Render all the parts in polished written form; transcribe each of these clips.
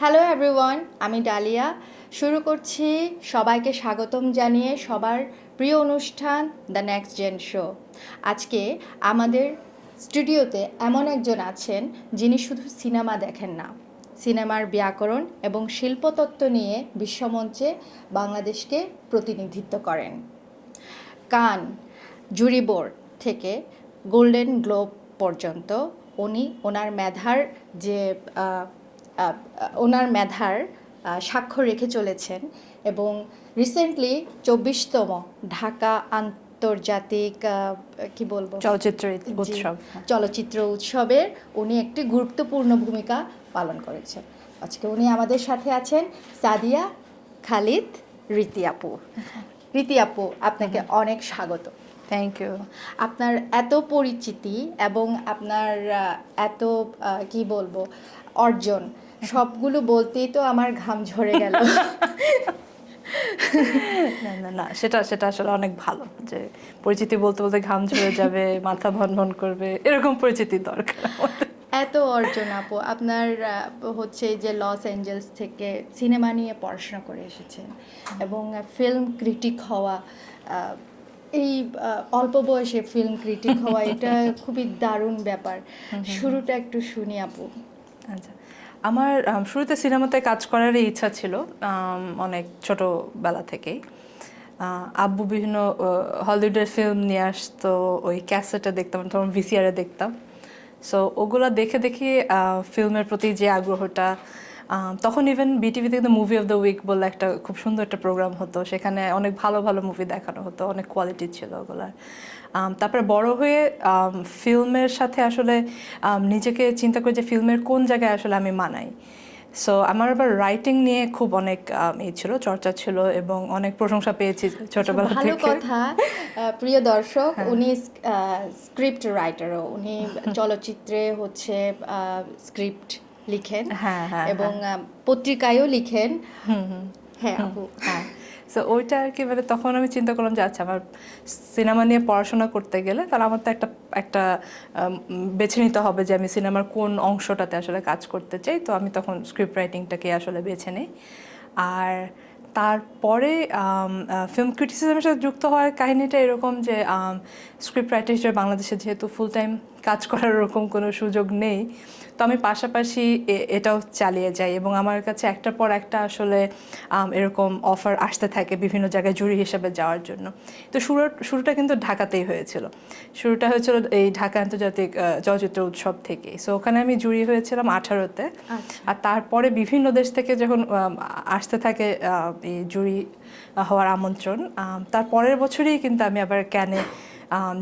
Hello everyone, আমি dahlia. শুরু করছি সবাইকে স্বাগতম জানিয়ে সবার প্রিয় অনুষ্ঠান দ্য নেক্সট জেন শো। আজকে আমাদের স্টুডিওতে এমন একজন আছেন যিনি শুধু সিনেমা দেখেন না, সিনেমার ব্যাকরণ এবং শিল্পতত্ত্ব নিয়ে বিশ্বমঞ্চে বাংলাদেশকে প্রতিনিধিত্ব করেন। কান জুরি বোর্ড থেকে গোল্ডেন গ্লোব পর্যন্ত উনি ওনার মেধার যে ওনার মেধার স্বাক্ষর রেখে চলেছেন এবং রিসেন্টলি 24তম ঢাকা আন্তর্জাতিক কি বলবো চলচ্চিত্র উৎসব চলচ্চিত্র উৎসবের উনি একটি গুরুত্বপূর্ণ ভূমিকা পালন করেছেন। আজকে উনি আমাদের সাথে আছেন সাদিয়া খালিদ রীতি আপু। রীতি আপু, আপনাকে অনেক স্বাগত। Thank you. আপনার এত পরিচিতি এবং আপনার এত কি বলবো অর্জন সবগুলো বলতেই তো আমার ঘাম ঝরে গেল। না না না, সেটা সেটা আসলে অনেক ভালো যে পরিচিতি বলতে বলতে ঘাম ঝরে যাবে, মাথা ভনভন করবে, এরকম পরিচিতি দরকার। এত অর্জন আপু, আপনার হচ্ছে যে লস অ্যাঞ্জেলস থেকে সিনেমা নিয়ে পড়াশোনা করে এসেছেন এবং ফিল্ম ক্রিটিক হওয়া, এই অল্প বয়সে ফিল্ম ক্রিটিক হওয়া এটা খুবই দারুণ ব্যাপার। শুরুটা একটু শুনি আপু। আচ্ছা, আমার শুরুতে সিনেমাতে কাজ করারই ইচ্ছা ছিল অনেক ছোটবেলা থেকেই। আব্বু বিভিন্ন হলিউডের ফিল্ম নিয়ে আসতো, ওই ক্যাসেটে দেখতাম, তখন ভিসিআরে দেখতাম। সো ওগুলা দেখে দেখে ফিল্মের প্রতি যে আগ্রহটা, তখন ইভেন বিটিভিতে কিন্তু মুভি অফ দ্য উইক বলে একটা খুব সুন্দর একটা প্রোগ্রাম হতো, সেখানে অনেক ভালো ভালো মুভি দেখানো হতো, অনেক কোয়ালিটি ছিল ওগুলার। তারপরে বড় হয়ে ফিল্মের সাথে আসলে নিজেকে চিন্তা করি যে ফিল্মের কোন জায়গায় আসলে আমি মানাই। সো আমার আবার রাইটিং নিয়ে খুব অনেক ছিল, চর্চা ছিল এবং অনেক প্রশংসা পেয়েছি ছোটবেলা থেকে। ভালো কথা। প্রিয় দর্শক, উনি স্ক্রিপ্ট রাইটারও, উনি চলচ্চিত্রে হচ্ছে স্ক্রিপ্ট লিখেন এবং পত্রিকায়ও লিখেন। হ্যাঁ আপু, হ্যাঁ। সো ওইটা আর কি, মানে তখন আমি চিন্তা করলাম যে আচ্ছা, আমার সিনেমা নিয়ে পড়াশোনা করতে গেলে তাহলে আমার তো একটা বেছে নিতে হবে যে আমি সিনেমার কোন অংশটাতে আসলে কাজ করতে চাই। তো আমি তখন স্ক্রিপ্ট রাইটিংটাকে আসলে বেছে নিই। আর তারপরে ফিল্ম ক্রিটিসিজমের সাথে যুক্ত হওয়ার কাহিনীটা এরকম যে স্ক্রিপ্ট রাইটার হিসেবে বাংলাদেশে যেহেতু ফুল টাইম কাজ করার ওরকম কোনো সুযোগ নেই, তো আমি পাশাপাশি এটাও চালিয়ে যাই এবং আমার কাছে একটার পর একটা আসলে এরকম অফার আসতে থাকে বিভিন্ন জায়গায় জুরি হিসেবে যাওয়ার জন্য। তো শুরুটা কিন্তু ঢাকাতেই হয়েছিল। শুরুটা হয়েছিল এই ঢাকা আন্তর্জাতিক চলচ্চিত্র উৎসব থেকে। সো ওখানে আমি জুরি হয়েছিলাম 18-তে। আর তারপরে বিভিন্ন দেশ থেকে যখন আসতে থাকে এই জুরি হওয়ার আমন্ত্রণ, তার পরের বছরই কিন্তু আমি আবার ক্যানে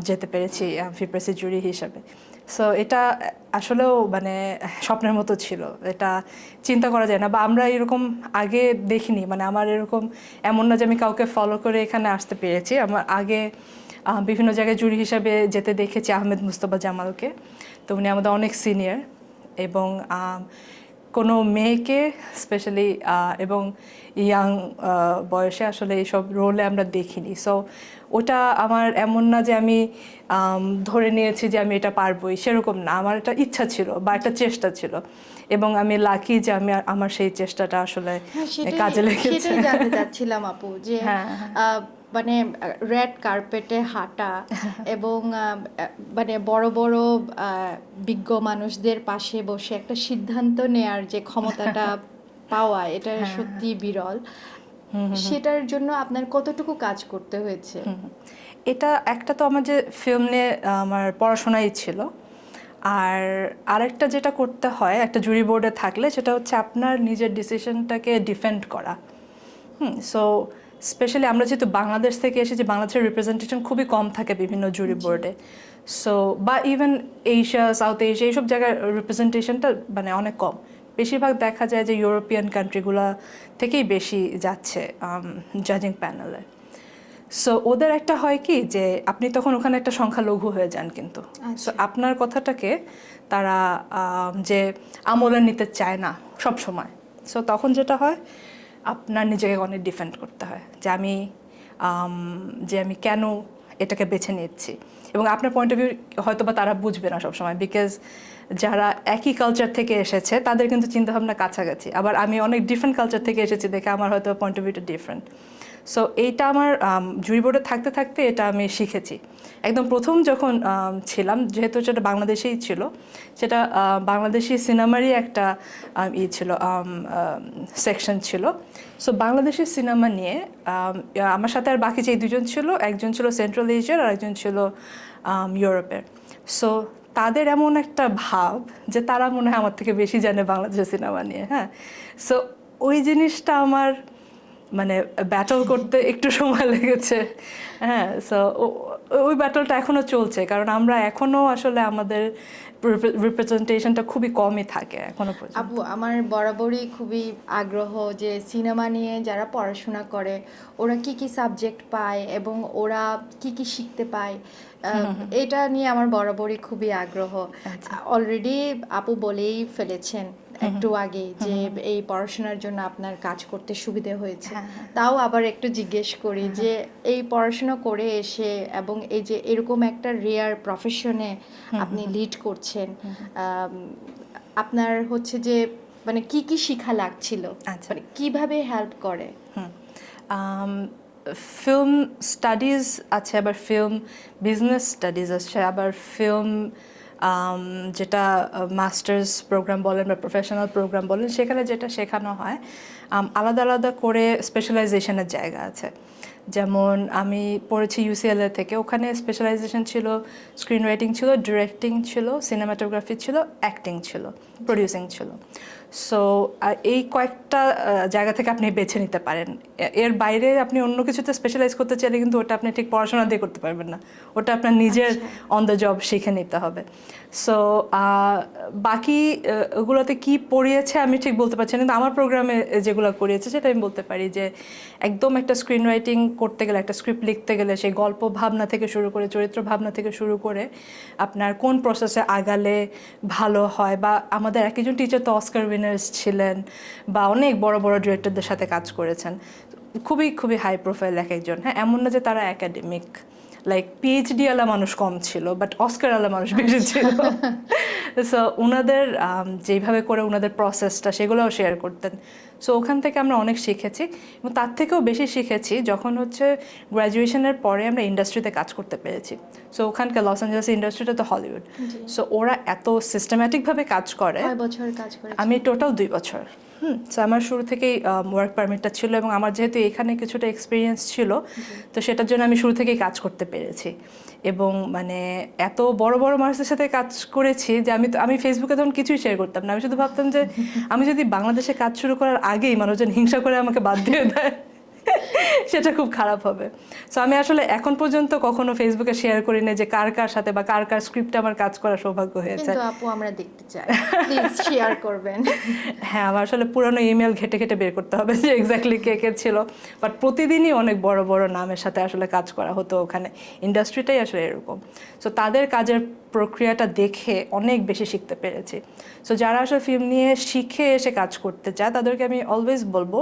যেতে পেরেছি ফিপ্রেসি জুরি হিসাবে। সো এটা আসলেও মানে স্বপ্নের মতো ছিল, এটা চিন্তা করা যায় না, বা আমরা এরকম আগে দেখিনি। মানে আমার এরকম এমন না যে আমি কাউকে ফলো করে এখানে আসতে পেরেছি। আমার আগে বিভিন্ন জায়গায় জুরি হিসাবে যেতে দেখেছি আহমেদ মুস্তফা জামালকে। তো উনি আমাদের অনেক সিনিয়র এবং কোনো মেয়েকে স্পেশালি এবং ইয়াং বয়সে আসলে এইসব রোলে আমরা দেখিনি। সো ওটা আমার এমন না যে আমি ধরে নিয়েছি যে আমি এটা পারবোই, সেরকম না। আমার একটা ইচ্ছা ছিল বা একটা চেষ্টা ছিল এবং আমি লাকি যে আমি আমার সেই চেষ্টাটা আসলে কাজে লেগেছে। সেটাই জানতে চাচ্ছিলাম আপু যে মানে রেড কার্পেটে হাঁটা এবং মানে বড় বড় বিজ্ঞ মানুষদের পাশে বসে একটা সিদ্ধান্ত নেয়ার যে ক্ষমতাটা পাওয়া, এটা সত্যি বিরল। সেটার জন্য আপনার কতটুকু কাজ করতে হয়েছে? এটা একটা তো আমার যে ফিল্ম নিয়ে আমার পড়াশোনাই ছিল, আর আরেকটা যেটা করতে হয় একটা জুরি বোর্ডে থাকলে সেটা হচ্ছে আপনার নিজের ডিসিশনটাকে ডিফেন্ড করা। সো স্পেশালি আমরা যেহেতু বাংলাদেশ থেকে এসেছি, বাংলাদেশের রিপ্রেজেন্টেশন খুবই কম থাকে বিভিন্ন জুরি বোর্ডে। সো বা ইভেন এশিয়া, সাউথ এশিয়া, এইসব জায়গার রিপ্রেজেন্টেশনটা মানে অনেক কম। বেশিরভাগ দেখা যায় যে ইউরোপিয়ান কান্ট্রিগুলো থেকেই বেশি যাচ্ছে জাজিং প্যানেলে। সো ওদের একটা হয় কি যে আপনি তখন ওখানে একটা সংখ্যালঘু হয়ে যান, কিন্তু সো আপনার কথাটাকে তারা যে আমলে নিতে চায় না সব সময়। সো তখন যেটা হয় আপনার নিজেকে অনেক ডিফেন্ড করতে হয় যে আমি কেন এটাকে বেছে নিচ্ছি। এবং আপনার পয়েন্ট অফ ভিউ হয়তো বা তারা বুঝবে না সবসময়, বিকজ যারা একই কালচার থেকে এসেছে তাদের কিন্তু চিন্তাভাবনা কাছাকাছি, আবার আমি অনেক ডিফারেন্ট কালচার থেকে এসেছি দেখে আমার হয়তো পয়েন্ট অফ ভিউটা ডিফারেন্ট। সো এইটা আমার জুরি বোর্ডে থাকতে থাকতে এটা আমি শিখেছি। একদম প্রথম যখন ছিলাম, যেহেতু সেটা বাংলাদেশেই ছিল, সেটা বাংলাদেশি সিনেমারই একটা ছিল, সেকশন ছিল। সো বাংলাদেশি সিনেমা নিয়ে আমার সাথে আর বাকি যে দুজন ছিল, একজন ছিল সেন্ট্রাল এশিয়ার আর একজন ছিল ইউরোপের। সো তাদের এমন একটা ভাব যে তারা মনে হয় আমার থেকে বেশি জানে বাংলাদেশের সিনেমা নিয়ে। হ্যাঁ, সো ওই জিনিসটা আমার মানে ব্যাটল করতে একটু সময় লেগেছে। হ্যাঁ, সো ওই ব্যাটলটা এখনো চলছে, কারণ আমরা এখনো আসলে আমাদের রিপ্রেজেন্টেশনটা খুবই কমই থাকে এখনো পর্যন্ত। আপু, আমার বরাবরই খুবই আগ্রহ যে সিনেমা নিয়ে যারা পড়াশোনা করে ওরা কি কি সাবজেক্ট পায় এবং ওরা কি কি শিখতে পায়, এটা নিয়ে আমার বরাবরই খুবই আগ্রহ। অলরেডি আপু বলেই ফেলেছেন একটু আগে যে এই পড়াশোনার জন্য আপনার কাজ করতে সুবিধে হয়েছে। তাও আবার একটু জিজ্ঞেস করি যে এই পড়াশোনা করে এসে এবং এই যে এরকম একটা রেয়ার প্রফেশনে আপনি লিড করছেন, আপনার হচ্ছে যে মানে কি কি শিখা লাগছিল, মানে কিভাবে হেল্প করে? ফিল্ম স্টাডিজ আছে, আবার ফিল্ম বিজনেস স্টাডিজ আছে, আবার ফিল্ম যেটা মাস্টার্স প্রোগ্রাম বলেন বা প্রফেশনাল প্রোগ্রাম বলেন, সেখানে যেটা শেখানো হয় আলাদা আলাদা করে স্পেশালাইজেশনের জায়গা আছে। যেমন আমি পড়েছি ইউসিএলএ থেকে, ওখানে স্পেশালাইজেশন ছিল স্ক্রিন রাইটিং ছিল, ডিরেক্টিং ছিল, সিনেমাটোগ্রাফি ছিল, অ্যাক্টিং ছিল, প্রডিউসিং ছিল। সো এই কয়েকটা জায়গা থেকে আপনি বেছে নিতে পারেন। এর বাইরে আপনি অন্য কিছুতে স্পেশালাইজ করতে চাইলে কিন্তু ওটা আপনি ঠিক পড়াশোনা দিয়ে করতে পারবেন না, ওটা আপনার নিজের অন দ্য জব শিখে নিতে হবে। সো বাকি ওগুলোতে কি পড়িয়েছে আমি ঠিক বলতে পারছি না, কিন্তু আমার প্রোগ্রামে যেগুলো করিয়েছে সেটা আমি বলতে পারি যে একদম একটা স্ক্রিন রাইটিং করতে গেলে, একটা স্ক্রিপ্ট লিখতে গেলে সেই গল্প ভাবনা থেকে শুরু করে, চরিত্র ভাবনা থেকে শুরু করে আপনার কোন প্রসেসে আগালে ভালো হয়, বা আমাদের একজন টিচার তো অস্কার উইনার্স ছিলেন বা অনেক বড় বড় ডিরেক্টরদের সাথে কাজ করেছেন, খুবই খুবই হাই প্রোফাইল এক একজন। হ্যাঁ, এমন না যে তারা একাডেমিক, লাইক পিএইচডি আলা মানুষ কম ছিল, বাট অস্কার আলা মানুষ বেশি ছিল। সো ওনাদের যেইভাবে করে ওনাদের প্রসেসটা সেগুলোও শেয়ার করতেন। সো ওখান থেকে আমরা অনেক শিখেছি, এবং তার থেকেও বেশি শিখেছি যখন হচ্ছে গ্র্যাজুয়েশনের পরে আমরা ইন্ডাস্ট্রিতে কাজ করতে পেরেছি। সো ওখানকার লস অ্যাঞ্জেলেস ইন্ডাস্ট্রিটা তো হলিউড, সো ওরা এত সিস্টেম্যাটিকভাবে কাজ করে। কয় বছর কাজ করে? আমি টোটাল 2 বছর। সো আমার শুরু থেকেই ওয়ার্ক পারমিটটা ছিল, এবং আমার যেহেতু এখানে কিছুটা এক্সপিরিয়েন্স ছিল, তো সেটার জন্য আমি শুরু থেকেই কাজ করতে পেরেছি। এবং মানে এত বড় বড় মানুষের সাথে কাজ করেছি যে আমি ফেসবুকে তখন কিছুই শেয়ার করতাম না। আমি শুধু ভাবতাম যে আমি যদি বাংলাদেশে কাজ শুরু করার আগেই মানুষজন হিংসা করে আমাকে বাদ দিয়ে দেয় সেটা খুব খারাপ হবে। সো আমি আসলে এখন পর্যন্ত কখনো ফেসবুকে শেয়ার করি না যে কার কার সাথে বা কার কার স্ক্রিপ্টে আমার কাজ করার সৌভাগ্য হয়েছে। কিন্তু আপু আমরা দেখতে চাই, প্লিজ শেয়ার করবেন। হ্যাঁ, আমার আসলে পুরানো ইমেল ঘেটে ঘেটে বের করতে হবে যে এক্স্যাক্টলি কে কে ছিল, বাট প্রতিদিনই অনেক বড় বড় নামের সাথে আসলে কাজ করা হতো ওখানে। ইন্ডাস্ট্রিটাই আসলে এরকম। সো তাদের কাজের প্রক্রিয়াটা দেখে অনেক বেশি শিখতে পেরেছি। সো যারা আসলে ফিল্ম নিয়ে শিখে এসে কাজ করতে চায় তাদেরকে আমি অলওয়েজ বলবো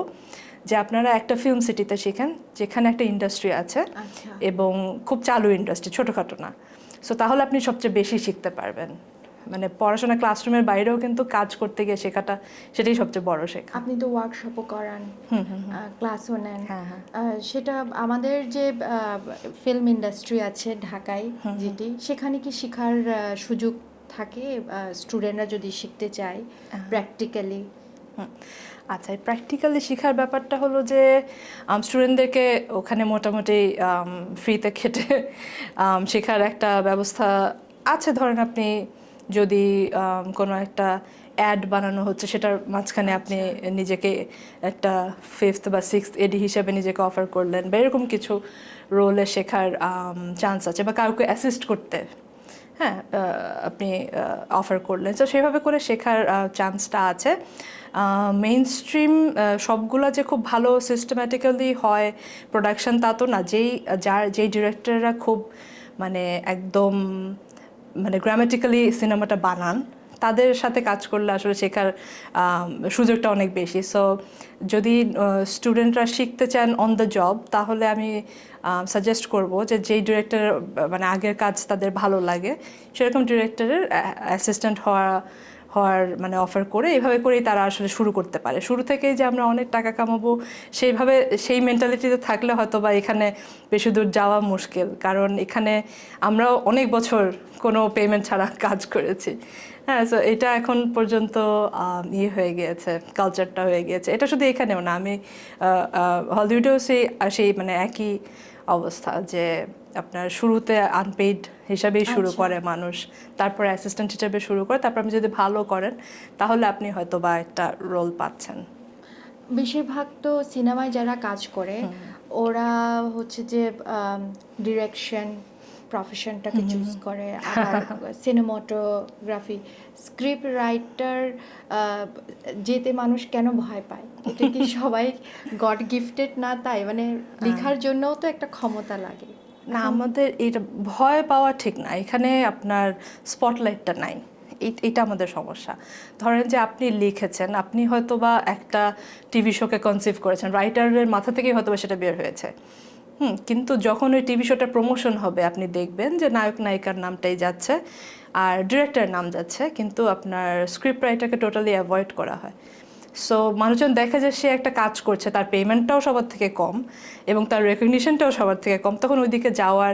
যে আপনারা একটা ফিল্ম সিটিতে শিখেন যেখানে একটা ইন্ডাস্ট্রি আছে, এবং খুব চালু ইন্ডাস্ট্রি, ছোটোখাটো না। সো তাহলে আপনি সবচেয়ে বেশি শিখতে পারবেন। মানে পড়াশোনা ক্লাসরুমের বাইরেও কিন্তু কাজ করতে গিয়ে শেখাটা, সেটাই সবচেয়ে বড় শেখা। আপনি তো ওয়ার্কশপও করান, ক্লাসও নেন। সেটা আমাদের যে ফিল্ম ইন্ডাস্ট্রি আছে ঢাকায় যেটি, সেখানে কি শেখার সুযোগ থাকে স্টুডেন্টরা যদি শিখতে চায় প্র্যাকটিক্যালি? আচ্ছা, প্র্যাকটিক্যালি শেখার ব্যাপারটা হলো যে স্টুডেন্টদেরকে ওখানে মোটামুটি ফ্রিতে খেটে শেখার একটা ব্যবস্থা আছে। ধরেন আপনি যদি কোনো একটা অ্যাড বানানো হচ্ছে, সেটার মাঝখানে আপনি নিজেকে একটা 5th বা 6th এডি হিসেবে নিজেকে অফার করলেন, বা এরকম কিছু রোলে শেখার চান্স আছে, বা কাউকে অ্যাসিস্ট করতে হ্যাঁ আপনি অফার করলেন। তো সেভাবে করে শেখার চান্সটা আছে। মেইন স্ট্রিম সবগুলো যে খুব ভালো সিস্টেম্যাটিক্যালি হয় প্রোডাকশন তা তো না। যেই ডিরেক্টররা খুব মানে একদম মানে গ্রামেটিক্যালি সিনেমাটা বানান, তাদের সাথে কাজ করলে আসলে শেখার সুযোগটা অনেক বেশি। সো যদি স্টুডেন্টরা শিখতে চান অন দ্য জব, তাহলে আমি সাজেস্ট করব যে যেই ডিরেক্টর মানে আগের কাজ তাদের ভালো লাগে সেরকম ডিরেক্টরের অ্যাসিস্ট্যান্ট হওয়ার মানে অফার করে এইভাবে করেই তারা আসলে শুরু করতে পারে। শুরু থেকেই যে আমরা অনেক টাকা কামাবো সেইভাবে সেই মেন্টালিটিতে থাকলে হয়তো বা এখানে বেশি দূর যাওয়া মুশকিল, কারণ এখানে আমরা অনেক বছর কোনো পেমেন্ট ছাড়া কাজ করেছি। হ্যাঁ, সো এটা এখন পর্যন্ত ইয়ে হয়ে গিয়েছে, কালচারটা হয়ে গিয়েছে। এটা শুধু এখানেও না, আমি হলিউডেও সেই মানে একই অবস্থা যে আপনার শুরুতে আনপেইড হিসাবেই শুরু করে মানুষ, তারপর অ্যাসিস্ট্যান্ট হিসাবে শুরু করে, তারপর আপনি যদি ভালো করেন তাহলে আপনি হয়তো বা একটা রোল পাচ্ছেন। বেশিরভাগ তো সিনেমায় যারা কাজ করে ওরা হচ্ছে যে ডিরেকশন প্রফেশনটাকে চুজ করে, আবার সিনেমাটোগ্রাফি, স্ক্রিপ্ট রাইটার যেতে মানুষ কেন ভয় পায়? এটা কি সবাই গড গিফটেড না? তাই মানে লেখার জন্যও তো একটা ক্ষমতা লাগে না, আমাদের এটা ভয় পাওয়া ঠিক না, এখানে আপনার স্পটলাইটটা নাই, এটা আমাদের সমস্যা। ধরেন যে আপনি লিখেছেন, আপনি হয়তো বা একটা টিভি শোকে কনসিভ করেছেন, রাইটারের মাথা থেকেই হয়তো বা সেটা বের হয়েছে, কিন্তু যখন ওই টিভি শোটা প্রমোশন হবে আপনি দেখবেন যে নায়ক নায়িকার নামটাই যাচ্ছে আর ডিরেক্টরের নাম যাচ্ছে, কিন্তু আপনার স্ক্রিপ্ট রাইটারকে টোটালি অ্যাভয়েড করা হয়। সো মানুষজন দেখে যে সে একটা কাজ করছে, তার পেমেন্টটাও সবার থেকে কম এবং তার রেকগনিশনটাও সবার থেকে কম, তখন ওইদিকে যাওয়ার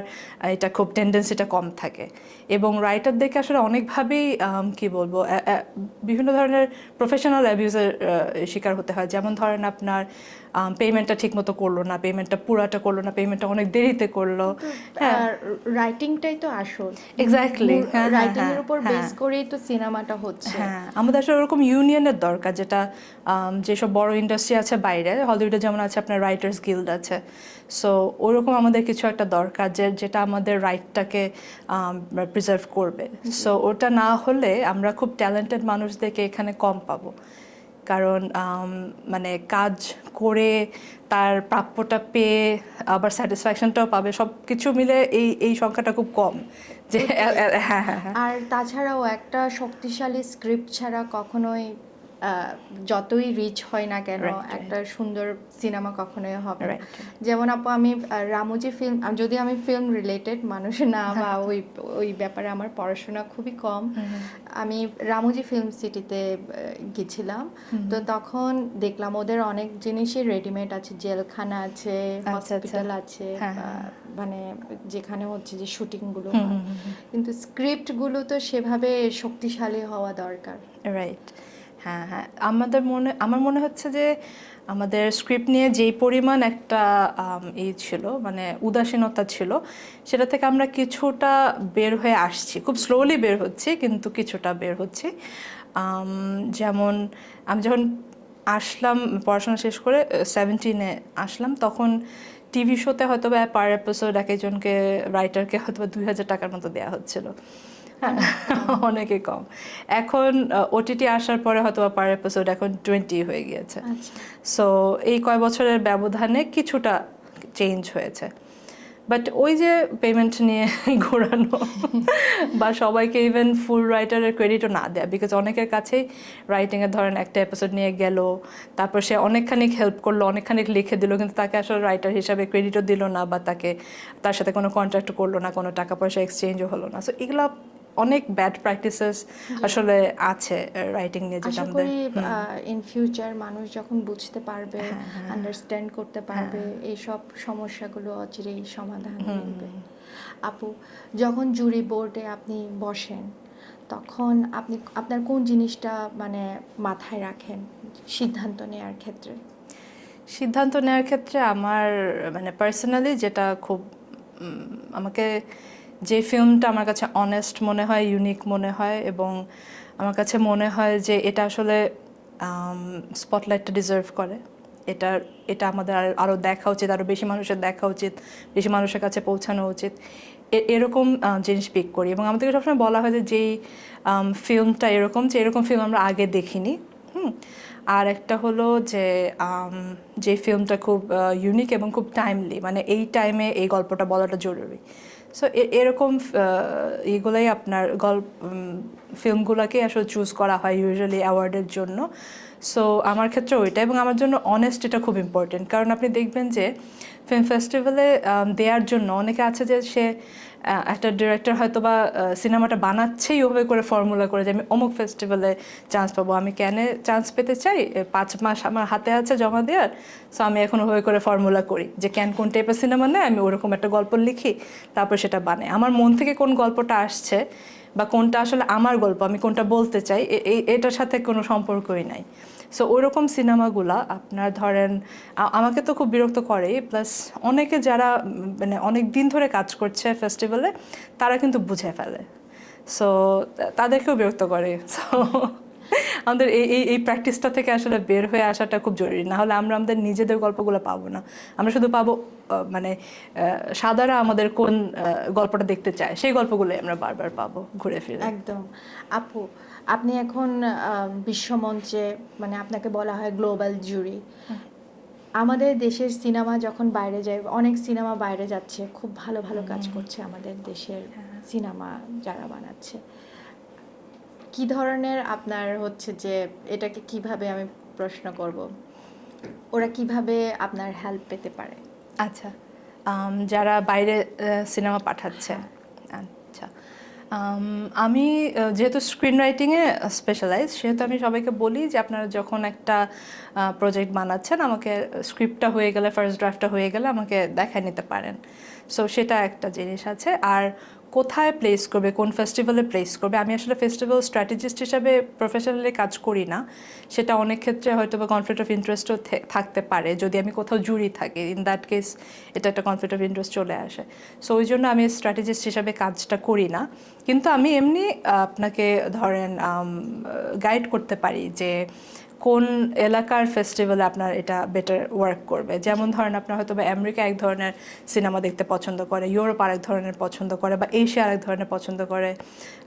এটা খুব টেন্ডেন্সিটা কম থাকে। এবং রাইটারদেরকে আসলে অনেকভাবেই কি বলবো, বিভিন্ন ধরনের প্রফেশনাল অ্যাবিউজের শিকার হতে হয়। যেমন ধরেন আপনার পেমেন্টটা ঠিকমতো করলো না, পেমেন্টটা পুরাটা করলো না, পেমেন্টটা অনেক দেরিতে করলো। হ্যাঁ, রাইটিংটাই তো আসল, এক্স্যাক্টলি, রাইটিং এর উপর বেস করেই তো সিনেমাটা হচ্ছে। হ্যাঁ, আমাদের আসলে ওরকম ইউনিয়নের দরকার, যেটা যেসব বড় ইন্ডাস্ট্রি আছে বাইরে, হলিউডে যেমন আছে আপনার রাইটার্স গিল্ড আছে, সো ওরকম আমাদের কিছু একটা দরকার যেটা আমাদের রাইটটাকে প্রিজার্ভ করবে। সো ওটা না হলে আমরা খুব ট্যালেন্টেড মানুষদেরকে এখানে কম পাবো, কারণ মানে কাজ করে তার প্রাপ্যটা পেয়ে আবার স্যাটিসফ্যাকশনটাও পাবে, সব কিছু মিলে এই সংখ্যাটা খুব কম। যে হ্যাঁ, আর তাছাড়াও একটা শক্তিশালী স্ক্রিপ্ট ছাড়া কখনোই যতই রিচ হয় না কেন একটা সুন্দর সিনেমা কখনোই হবে না। যেমন আপু আমি রামুজি ফিল্ম, যদি আমি ফিল্ম রিলেটেড মানুষ না বা ওই ব্যাপারে আমার পড়াশোনা খুবই কম, আমি রামুজি ফিল্ম সিটিতে গেছিলাম, তো তখন দেখলাম ওদের অনেক জিনিসই রেডিমেড আছে, জেলখানা আছে, হসপিটাল আছে, মানে যেখানে হচ্ছে যে শুটিংগুলো হয়, কিন্তু স্ক্রিপ্টগুলো তো সেভাবে শক্তিশালী হওয়া দরকার। রাইট, হ্যাঁ হ্যাঁ, আমার মনে হচ্ছে যে আমাদের স্ক্রিপ্ট নিয়ে যেই পরিমাণ একটা ছিল, মানে উদাসীনতা ছিল, সেটা থেকে আমরা কিছুটা বের হয়ে আসছি, খুব স্লোলি বের হচ্ছি কিন্তু কিছুটা বের হচ্ছি। যেমন আমি যখন আসলাম পড়াশোনা শেষ করে 17-এ আসলাম, তখন টিভি শোতে হয়তো বা পার এপিসোড এক একজনকে রাইটারকে হয়তো বা 2000 টাকার মতো দেওয়া হচ্ছিল, অনেকে কম। এখন ওটিটি আসার পরে হয়তো পার এপিসোড এখন 20 হয়ে গিয়েছে। সো এই কয় বছরের ব্যবধানে কিছুটা চেঞ্জ হয়েছে, বাট ওই যে পেমেন্ট নিয়ে ঘোরানো বা সবাইকে ইভেন ফুল রাইটারের ক্রেডিটও না দেয়া, বিকজ অনেকের কাছেই রাইটিংয়ের ধরেন একটা এপিসোড নিয়ে গেল, তারপর সে অনেকখানিক হেল্প করলো, অনেকখানিক লিখে দিল, কিন্তু তাকে আসলে রাইটার হিসাবে ক্রেডিটও দিল না, বা তার সাথে কোনো কন্ট্রাক্ট করলো না, কোনো টাকা পয়সা এক্সচেঞ্জও হলো না। সো এগুলো অনেক ব্যাড প্র্যাকটিসেস আসলে আছে রাইটিং নিয়ে, যেটা আমাদের ইন ফিউচার মানুষ যখন বুঝতে পারবে, আন্ডারস্ট্যান্ড করতে পারবে, এইসব সমস্যাগুলো অচিরেই সমাধান মিলবে। আপু, যখন জুরি বোর্ডে আপনি বসেন তখন আপনি আপনার কোন জিনিসটা মানে মাথায় রাখেন সিদ্ধান্ত নেওয়ার ক্ষেত্রে? সিদ্ধান্ত নেওয়ার ক্ষেত্রে আমার মানে পার্সোনালি যেটা খুব আমাকে, যে ফিল্মটা আমার কাছে অনেস্ট মনে হয়, ইউনিক মনে হয়, এবং আমার কাছে মনে হয় যে এটা আসলে স্পটলাইটটা ডিজার্ভ করে, এটা আমাদের আরও দেখা উচিত, আরও বেশি মানুষের দেখা উচিত, বেশি মানুষের কাছে পৌঁছানো উচিত, এরকম জিনিস পিক করি। এবং আমাদেরকে সবসময় বলা হয় যে যেই ফিল্মটা এরকম, যে এরকম ফিল্ম আমরা আগে দেখিনি। আর একটা হলো যে ফিল্মটা খুব ইউনিক এবং খুব টাইমলি, মানে এই টাইমে এই গল্পটা বলাটা জরুরি। সো এরকম এগুলাই আপনার ফিল্মগুলোকে আসলে চুজ করা হয় ইউজুয়ালি অ্যাওয়ার্ডের জন্য। সো আমার ক্ষেত্রে ওইটা, এবং আমার জন্য অনেস্টিটা খুব ইম্পর্টেন্ট। কারণ আপনি দেখবেন যে ফিল্ম ফেস্টিভ্যালে দেওয়ার জন্য অনেকে আছে যে সে একটা ডিরেক্টর হয়তো বা সিনেমাটা বানাচ্ছেই ওভাবে করে ফর্মুলা করে যে আমি অমুক ফেস্টিভ্যালে চান্স পাবো, আমি কেন চান্স পেতে চাই, 5 মাস আমার হাতে আছে জমা দেওয়ার, সো আমি এখন ওভাবে করে ফর্মুলা করি যে কেন কোন টাইপের সিনেমা নেয়, আমি ওরকম একটা গল্প লিখি, তারপর সেটা বানাই। আমার মন থেকে কোন গল্পটা আসছে বা কোনটা আসলে আমার গল্প, আমি কোনটা বলতে চাই, এটার সাথে কোনো সম্পর্কই নাই। সো ওইরকম সিনেমাগুলা আপনার ধরেন আমাকে তো খুব বিরক্ত করেই, প্লাস অনেকে যারা মানে অনেক দিন ধরে কাজ করছে ফেস্টিভ্যালে তারা কিন্তু বুঝে ফেলে, সো তাদেরকেও বিরক্ত করে। সো আমাদের এই প্র্যাকটিসটা থেকে আসলে বের হয়ে আসাটা খুব জরুরি, না হলে আমরা আমাদের নিজেদের গল্পগুলো পাবো না। আমরা শুধু পাবো মানে সাদারা আমাদের কোন গল্পটা দেখতে চায় সেই গল্পগুলোই আমরা বারবার পাবো ঘুরে ফিরে। একদম। আপু, আপনি এখন বিশ্বমঞ্চে, মানে আপনাকে বলা হয় গ্লোবাল জুরি। আমাদের দেশের সিনেমা যখন বাইরে যায়, অনেক সিনেমা বাইরে যাচ্ছে, খুব ভালো ভালো কাজ করছে আমাদের দেশের সিনেমা যারা বানাচ্ছে। কি ধরনের আপনার হচ্ছে যে এটাকে কিভাবে আমি প্রশ্ন করব, ওরা কিভাবে আপনার হেল্প পেতে পারে? আচ্ছা, যারা বাইরে সিনেমা পাঠাচ্ছে, আচ্ছা, আমি যেহেতু স্ক্রিন রাইটিংয়ে স্পেশালাইজ, সেহেতু আমি সবাইকে বলি যে আপনারা যখন একটা প্রজেক্ট বানাচ্ছেন, আমাকে স্ক্রিপ্টটা হয়ে গেলে, ফার্স্ট ড্রাফটটা হয়ে গেলে আমাকে দেখায় নিতে পারেন। সো সেটা একটা জিনিস আছে। আর কোথায় প্লেস করবে, কোন ফেস্টিভ্যালে প্লেস করবে, আমি আসলে ফেস্টিভ্যাল স্ট্র্যাটেজিস্ট হিসাবে প্রফেশনালি কাজ করি না। সেটা অনেক ক্ষেত্রে হয়তো বা কনফ্লিক্ট অফ ইন্টারেস্টও থাকতে পারে যদি আমি কোথাও জুরি থাকি, ইন দ্যাট কেস এটা একটা কনফ্লিক্ট অফ ইন্টারেস্ট চলে আসে। সো ওই জন্য আমি স্ট্র্যাটেজিস্ট হিসাবে কাজটা করি না, কিন্তু আমি এমনি আপনাকে ধরেন গাইড করতে পারি যে কোন এলাকার ফেস্টিভ্যালে আপনার এটা বেটার ওয়ার্ক করবে। যেমন ধরেন আপনার হয়তো বা আমেরিকা এক ধরনের সিনেমা দেখতে পছন্দ করে, ইউরোপ আরেক ধরনের পছন্দ করে, বা এশিয়া আরেক ধরনের পছন্দ করে,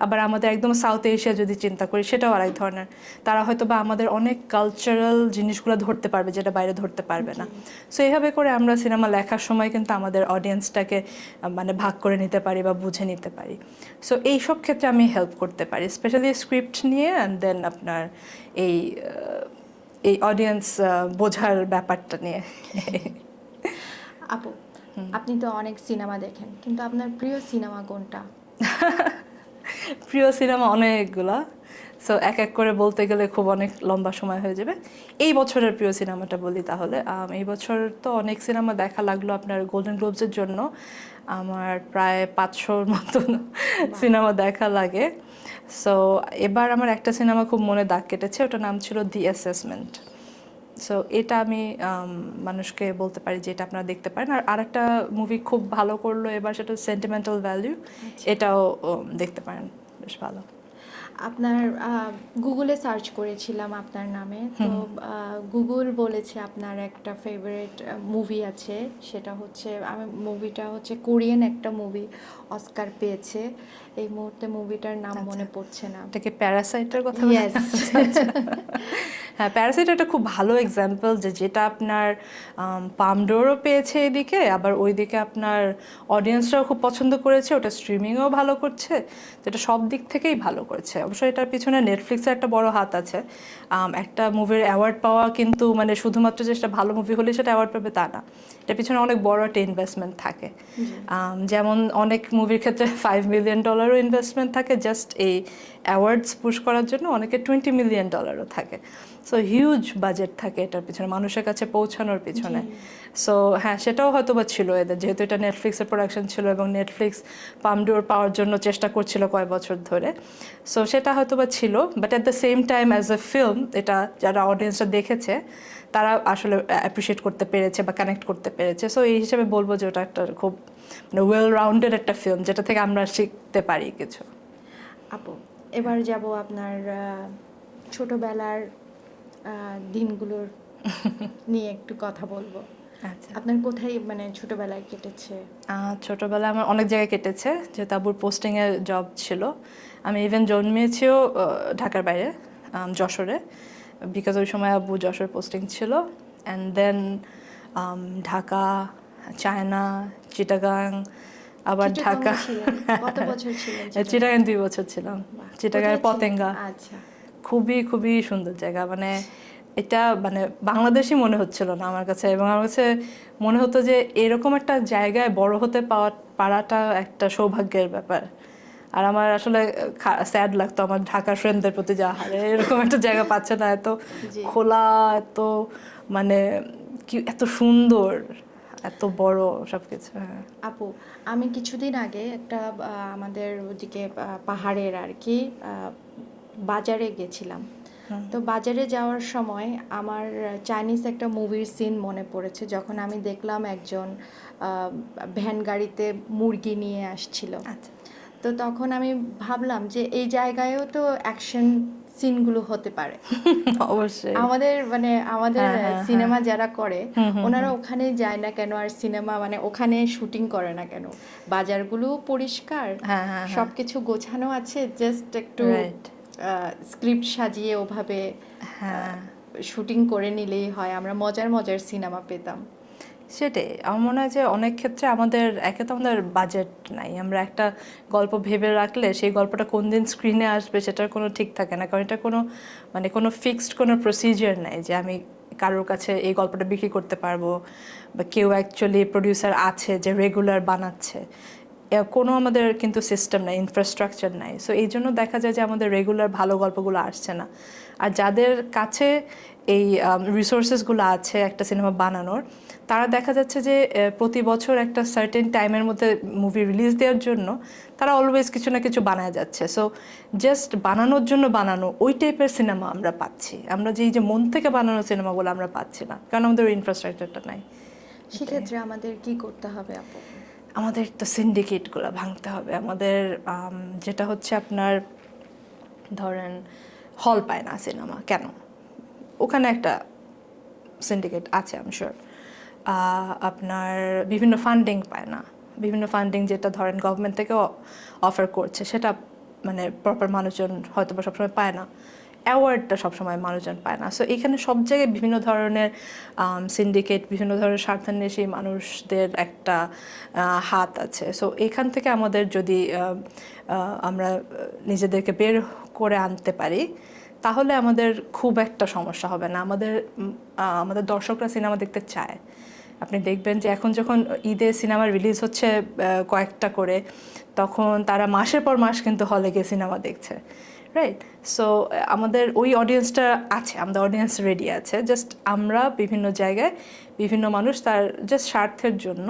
আবার আমাদের একদম সাউথ এশিয়া যদি চিন্তা করি সেটাও আরেক ধরনের। তারা হয়তো বা আমাদের অনেক কালচারাল জিনিসগুলো ধরতে পারবে যেটা বাইরে ধরতে পারবে না। সো এইভাবে করে আমরা সিনেমা লেখার সময় কিন্তু আমাদের অডিয়েন্সটাকে মানে ভাগ করে নিতে পারি বা বুঝে নিতে পারি। সো এইসব ক্ষেত্রে আমি হেল্প করতে পারি, স্পেশালি স্ক্রিপ্ট নিয়ে, অ্যান্ড দেন আপনার এই এই অডিয়েন্স বোঝার ব্যাপারটা নিয়ে। আপু, আপনি তো অনেক সিনেমা দেখেন, কিন্তু আপনার প্রিয় সিনেমা কোনটা? প্রিয় সিনেমা অনেকগুলা, সো এক এক করে বলতে গেলে খুব অনেক লম্বা সময় হয়ে যাবে। এই বছরের প্রিয় সিনেমাটা বলি তাহলে। এই বছর তো অনেক সিনেমা দেখা লাগলো। আপনার গোল্ডেন গ্লোবসের জন্য আমার প্রায় 500-র মতন সিনেমা দেখা লাগে। সো এবার আমার একটা সিনেমা খুব মনে দাগ কেটেছে, ওটার নাম ছিল দি অ্যাসেসমেন্ট। সো এটা আমি মানুষকে বলতে পারি যে এটা আপনারা দেখতে পারেন। আর আরেকটা মুভি খুব ভালো করলো এবার, সেটা সেন্টিমেন্টাল ভ্যালু, এটাও দেখতে পারেন, বেশ ভালো। আপনার গুগলে সার্চ করেছিলাম আপনার নামে, তো গুগল বলেছে আপনার একটা ফেভারিট মুভি আছে, সেটা হচ্ছে, আমি মুভিটা হচ্ছে কোরিয়ান একটা মুভি, অস্কার পেয়েছে। এই মুহূর্তে মুভিটার নাম মনে পড়ছে না। এটা কি প্যারাসাইটের কথা? Yes. হ্যাঁ, প্যারাসাইট একটা খুব ভালো এক্সাম্পল, যেটা আপনার পামডোরও পেয়েছে এদিকে, আবার ওইদিকে আপনার অডিয়েন্সরাও খুব পছন্দ করেছে, ওটা স্ট্রিমিংও ভালো করছে, তো এটা সব দিক থেকেই ভালো করেছে। অবশ্যই এটার পিছনে নেটফ্লিক্সের একটা বড় হাত আছে। একটা মুভির অ্যাওয়ার্ড পাওয়া কিন্তু মানে শুধুমাত্র যে সেটা ভালো মুভি হলে সেটা অ্যাওয়ার্ড পাবে তা না, এটার পিছনে অনেক বড় একটা ইনভেস্টমেন্ট থাকে। যেমন অনেক মুভির ক্ষেত্রে $5 মিলিয়ন ইনভেস্টমেন্ট থাকে জাস্ট এই অ্যাওয়ার্ডস পুশ করার জন্য, অনেকে $20 মিলিয়ন থাকে। সো হিউজ বাজেট থাকে এটার পিছনে, মানুষের কাছে পৌঁছানোর পিছনে। সো হ্যাঁ, সেটাও হয়তো বা ছিল এদের, যেহেতু এটা নেটফ্লিক্সের প্রোডাকশন ছিল এবং নেটফ্লিক্স পামডোর পাওয়ার জন্য চেষ্টা করছিল কয়েক বছর ধরে। সো সেটা হয়তো বা ছিল, but at the same time as a film, এটা যারা অডিয়েন্সরা দেখেছে তারা আসলে অ্যাপ্রিসিয়েট করতে পেরেছে বা কানেক্ট করতে পেরেছে। সো এই হিসেবে বলবো যে ওটা একটা খুব মানে ওয়েল রাউন্ডেড একটা ফিল্ম, যেটা থেকে আমরা শিখতে পারি কিছু। আপু, এবার যাব আপনার ছোটবেলার দিনগুলোর নিয়ে একটু কথা বলবো। আচ্ছা, আপনার কোথায় মানে ছোটবেলায় কেটেছে? ছোটোবেলায় আমার অনেক জায়গায় কেটেছে, যেহেতু আবুর পোস্টিংয়ের জব ছিল। আমি ইভেন জন্মেছিও ঢাকার বাইরে, যশোরে, বিকজ ওই সময় আবু যশোর পোস্টিং ছিল। And then Dhaka, China, Chittagong, আবার ঢাকা কত বছর ছিলেন চিটাগাং 2 বছর ছিলাম। চিটাগাংয়ের পতেঙ্গা। আচ্ছা, খুবই খুবই সুন্দর জায়গা, মানে এটা মানে বাংলাদেশই মনে হচ্ছিল না আমার কাছে, এবং আমার কাছে মনে হতো যে এরকম একটা জায়গায় বড় হতে পারাটা একটা সৌভাগ্যের ব্যাপার। আর আমার আসলে স্যাড লাগতো আমার ঢাকার ফ্রেন্ডদের প্রতি, যে হারে এরকম একটা জায়গা পাচ্ছে না, এত খোলা, এত মানে কি এত সুন্দর, এত বড় সবকিছু। হ্যাঁ আপু, আমি কিছুদিন আগে একটা আমাদের ওদিকে পাহাড়ের আর কি বাজারে গেছিলাম। তো বাজারে যাওয়ার সময় আমার চাইনিজ একটা মুভির সিন মনে পড়েছে, যখন আমি দেখলাম একজন ভ্যান গাড়িতে মুরগি নিয়ে আসছিল। আচ্ছা। তো তখন আমি ভাবলাম যে এই জায়গায়ও তো অ্যাকশন সিনগুলো হতে পারে। অবশ্যই আমাদের সিনেমা যারা করে ওনারা ওখানে যায় না কেন, আর সিনেমা ওখানে শুটিং করে না কেন? বাজারগুলো পরিষ্কার, সবকিছু গোছানো আছে, জাস্ট একটু স্ক্রিপ্ট সাজিয়ে ওভাবে শুটিং করে নিলেই হয়, আমরা মজার মজার সিনেমা পেতাম। সেটাই আমার মনে হয় যে অনেক ক্ষেত্রে আমাদের তো আমাদের বাজেট নাই, আমরা একটা গল্প ভেবে রাখলে সেই গল্পটা কোন দিন স্ক্রিনে আসবে সেটার কোনো ঠিক থাকে না, কারণ এটা কোনো ফিক্সড কোনো প্রসিজার নাই যে আমি কারোর কাছে এই গল্পটা বিক্রি করতে পারবো, বা কেউ অ্যাকচুয়ালি প্রডিউসার আছে যে রেগুলার বানাচ্ছে, কোনো আমাদের কিন্তু সিস্টেম নাই, ইনফ্রাস্ট্রাকচার নাই। সো এই জন্য দেখা যায় যে আমাদের রেগুলার ভালো গল্পগুলো আসছে না। আর যাদের কাছে এই রিসোর্সেসগুলো আছে একটা সিনেমা বানানোর, তারা দেখা যাচ্ছে যে প্রতি বছর একটা সার্টেন টাইমের মধ্যে মুভি রিলিজ দেওয়ার জন্য তারা অলওয়েজ কিছু না কিছু বানায় যাচ্ছে। সো জাস্ট বানানোর জন্য বানানো ওই টাইপের সিনেমা আমরা পাচ্ছি, আমরা যে মন থেকে বানানো সিনেমাগুলো আমরা পাচ্ছি না, কারণ আমাদের ইনফ্রাস্ট্রাকচারটা নাই। সেক্ষেত্রে আমাদের কি করতে হবে আপু? আমাদের তো সিন্ডিকেটগুলো ভাঙতে হবে। আমাদের যেটা হচ্ছে আপনার ধরেন হল পায় না সিনেমা, কেন? ওখানে একটা সিন্ডিকেট আছে আমি শিওর। আপনার বিভিন্ন ফান্ডিং পায় না, বিভিন্ন ফান্ডিং যেটা ধরেন গভর্নমেন্ট থেকেও অফার করছে, সেটা প্রপার মানুষজন হয়তো বা সবসময় পায় না, অ্যাওয়ার্ডটা সবসময় মানুষজন পায় না। সো এখানে সব জায়গায় বিভিন্ন ধরনের সিন্ডিকেট, বিভিন্ন ধরনের স্বার্থান্বেষী মানুষদের একটা হাত আছে। সো এখান থেকে আমাদের যদি আমরা নিজেদেরকে বের করে আনতে পারি, তাহলে আমাদের খুব একটা সমস্যা হবে না। আমাদের দর্শকরা সিনেমা দেখতে চায়। আপনি দেখবেন যে এখন যখন ঈদে সিনেমা রিলিজ হচ্ছে কয়েকটা করে, তখন তারা মাসের পর মাস কিন্তু হলে গিয়ে সিনেমা দেখছে, রাইট? সো আমাদের ওই অডিয়েন্সটা আছে, আমাদের অডিয়েন্স রেডি আছে। জাস্ট আমরা বিভিন্ন জায়গায় বিভিন্ন মানুষ তার জাস্ট স্বার্থের জন্য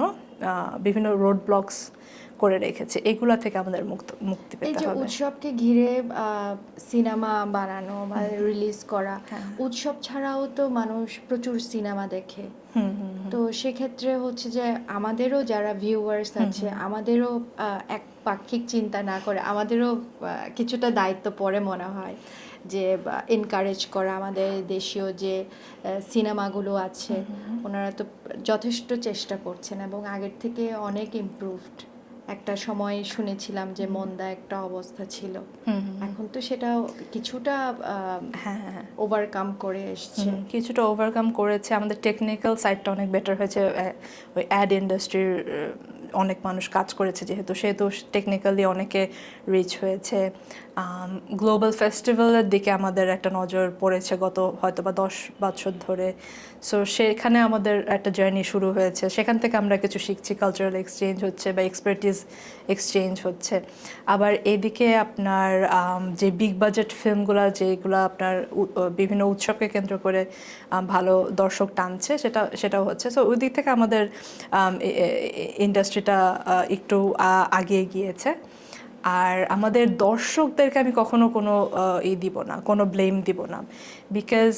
বিভিন্ন রোড ব্লকস করে রেখেছে, এগুলা থেকে আমাদের মুক্তি পেতে হবে। এই যে উৎসবকে ঘিরে সিনেমা বানানো বা রিলিজ করা, উৎসব ছাড়াও তো মানুষ প্রচুর সিনেমা দেখে। তো সেক্ষেত্রে হচ্ছে যে আমাদেরও যারা ভিউয়ার্স আছে, আমাদেরও এক পাক্ষিক চিন্তা না করে আমাদেরও কিছুটা দায়িত্ব পড়ে মনে হয়, যে এনকারেজ করা আমাদের দেশীয় যে সিনেমাগুলো আছে, ওনারা তো যথেষ্ট চেষ্টা করছেন এবং আগের থেকে অনেক ইমপ্রুভড। একটা সময় শুনেছিলাম যে মন্দা একটা অবস্থা ছিল, এখন তো সেটা কিছুটা ওভারকাম করে এসছে, কিছুটা ওভারকাম করেছে। আমাদের টেকনিক্যাল সাইডটা অনেক বেটার হয়েছে, ওই অ্যাড ইন্ডাস্ট্রির অনেক মানুষ কাজ করেছে যেহেতু, সেহেতু টেকনিক্যালি অনেকে রিচ হয়েছে। গ্লোবাল ফেস্টিভ্যালের দিকে আমাদের একটা নজর পড়েছে গত হয়তো বা 10 বছর ধরে। সো সেখানে আমাদের একটা জার্নি শুরু হয়েছে, সেখান থেকে আমরা কিছু শিখছি, কালচারাল এক্সচেঞ্জ হচ্ছে বা এক্সপার্টিস এক্সচেঞ্জ হচ্ছে। আবার এদিকে আপনার যে বিগ বাজেট ফিল্মগুলো, যেগুলো আপনার বিভিন্ন উৎসবকে কেন্দ্র করে ভালো দর্শক টানছে, সেটাও হচ্ছে। সো ওই দিক থেকে আমাদের ইন্ডাস্ট্রিটা একটু আগিয়ে গিয়েছে। আর আমাদের দর্শকদেরকে আমি কখনো কোনো দিব না, কোনো ব্লেম দিব না, বিকজ